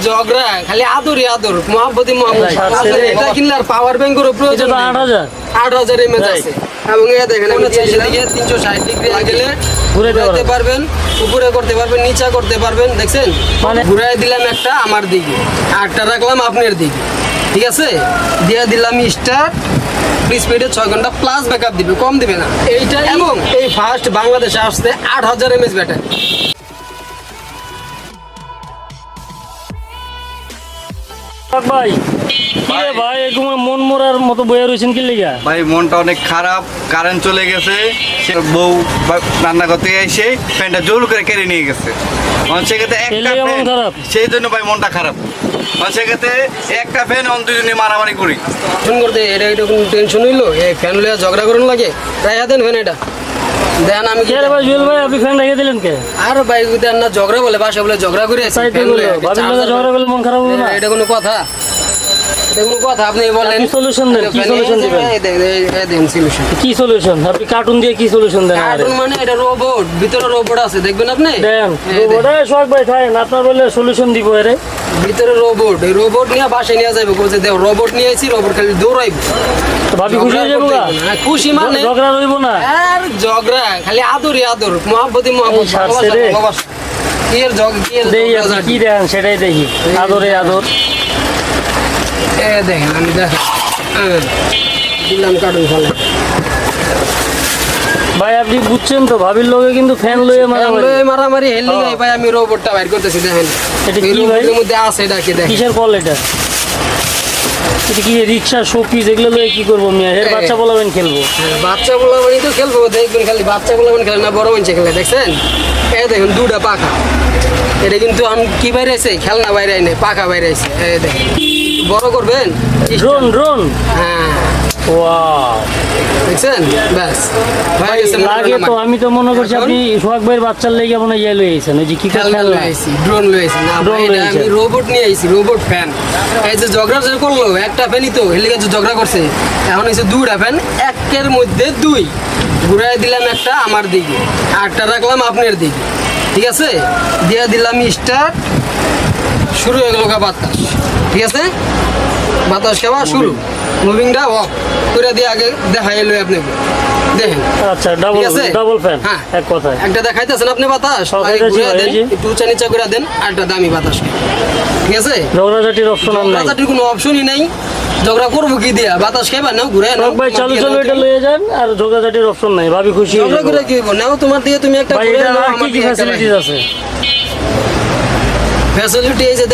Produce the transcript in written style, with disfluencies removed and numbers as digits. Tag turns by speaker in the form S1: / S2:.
S1: ঝগড়া খালি আদরই আদর মহাব্বতী মহাব্বত এটা কিনলে আর পাওয়ার ব্যাংকের প্রয়োজন 8,000 এমএএচ আছে এবং এটা দেখেন আমি দিকে 360 ডিগ্রি গেলে ঘুরাতে পারবেন উপরে করতে পারবেন নিচে করতে পারবেন দেখছেন মানে ঘুরাই দিলাম একটা আমার দিকে আরটা রাখলাম আপনার দিকে ঠিক আছে দিয়ে দিলাম স্টার্ট স্পিডে 6 ঘন্টা প্লাস ব্যাকআপ দিবে কম দিবে না এইটা এবং এই ফার্স্ট বাংলাদেশে আসছে 8,000 এমএএচ ব্যাটারি
S2: ভাই ভাই এরকম মন মরার মতো বইয়া রয়েছেন কি লিগা
S3: ভাই মনটা অনেক খারাপ কারেন্ট চলে গেছে বউ রান্না করতে এসে ফ্যানটা জোর করে কেড়ে নিয়ে গেছে সেক্ষেত্রে একটা ফ্যান সেই জন্য ভাই মনটা খারাপ সেক্ষেত্রে একটা ফ্যান দুজনে মারামারি করি
S1: করতে এটা কোনো টেনশন হইলো এই ফ্যান লইয়া ঝগড়া করুন লাগে রাইয়া দেন ফ্যান এটা দেন আমি
S2: কে ভাই জুয়েল ভাই আপনি ফ্যান রেখে দিলেন কে
S1: আর ভাই দেন না ঝগড়া বলে বাসা বলে ঝগড়া করে
S2: ঝগড়া করলে মন খারাপ হবে না
S1: এটা কোনো কথা এটা কোনো কথা আপনি বলেন
S2: সলিউশন দেন কি সলিউশন দিবেন
S1: দেন সলিউশন
S2: কি সলিউশন আপনি কার্টুন দিয়ে কি সলিউশন দেন
S1: কার্টুন মানে এটা রোবট ভিতরে রোবট আছে দেখবেন আপনি
S2: দেন রোবট শখ ভাই থাকেন আপনার বলে সলিউশন দিব এরে
S1: ভিতরে রোবট এই রোবট নিয়ে বাসায় নিয়ে যাবে বলছে দেখ রোবট নিয়ে আইছি রোবট খালি দৌড়াইব
S2: তো ভাবি খুশি হয়ে যাবো না
S1: খুশি মানে
S2: ঝগড়া রইব না
S1: আর ঝগড়া খালি আদরই আদর মহাব্বতী মহাব্বত কি এর
S2: দেই আপনি কি দেন সেটাই দেখি আদরে আদর
S1: দেখেন আমি দেখ দিলাম কার্টুন ফলে
S2: ভাই আপনি বুঝছেন তো ভাবির লোকে কিন্তু ফ্যান লয়ে
S1: মারামারি হেলি গাই ভাই আমি রোবটটা বাইর করতেছি দেখেন
S2: এটা কি ভাই
S1: এর মধ্যে আছে এটা কি দেখেন
S2: কিসের কল এটা এটা কি রিকশা শোপিস এগুলো লয়ে কি করবো মিয়া এর বাচ্চা বলাবেন খেলবো
S1: বাচ্চা বলাবেন তো খেলবো দেখবেন খালি বাচ্চা বলাবেন খেলে না বড় মানুষ খেলে দেখছেন এই দেখেন দুটা পাখা এটা কিন্তু আমি কি বাইরে আছে খেলনা বাইরে আইনে পাখা বাইরে আছে এই দেখেন বড় করবেন
S2: ড্রোন ড্রোন
S1: হ্যাঁ
S2: ওয়াও
S1: দেখছেন ব্যাস ভাই
S2: লাগে তো আমি তো মনে করছি আপনি সোহাগ ভাইয়ের বাচ্চার লেগে মনে হয় ইয়ে লয়ে আইছেন ওই যে কি খেলনা
S1: ড্রোন লয়ে আইছি না ভাই আমি রোবট নিয়ে আইছি রোবট ফ্যান এই যে ঝগড়া যে করলো একটা ফ্যানই তো হেলিকে যে ঝগড়া করছে এখন হচ্ছে দুইটা ফ্যান একের মধ্যে দুই ঘুরাই দিলাম একটা আমার দিকে আরটা রাখলাম আপনার দিকে ঠিক আছে দিয়ে দিলাম স্টার্ট শুরু হয়ে গেল বাতাস ঠিক আছে বাতাস খাওয়া শুরু মুভিংটা অফ করে দিয়ে আগে দেখাই এলো আপনি দেখেন
S2: আচ্ছা ডাবল ফ্যান
S1: হ্যাঁ
S2: এক কথায়
S1: একটা দেখাইতেছেন আপনি বাতাস একটু উঁচা নিচা করে দেন আরটা দামি বাতাস ঠিক আছে
S2: ঝগড়াঝাটির অপশন আর নাই
S1: ঝগড়াঝাটির কোনো অপশনই নাই ঝগড়া করবো কি দিয়া বাতাস খাইবা নাও ঘুরে নাও
S2: ভাই চালু চালু এটা লয়ে যান আর ঝগড়াঝাটির অপশন নাই ভাবি খুশি
S1: ঝগড়া করে কি হইব নাও তোমার দিয়ে তুমি একটা
S2: ভাই এটা কি ফ্যাসিলিটিস আছে
S1: ফ্যাসিলিটি এই যে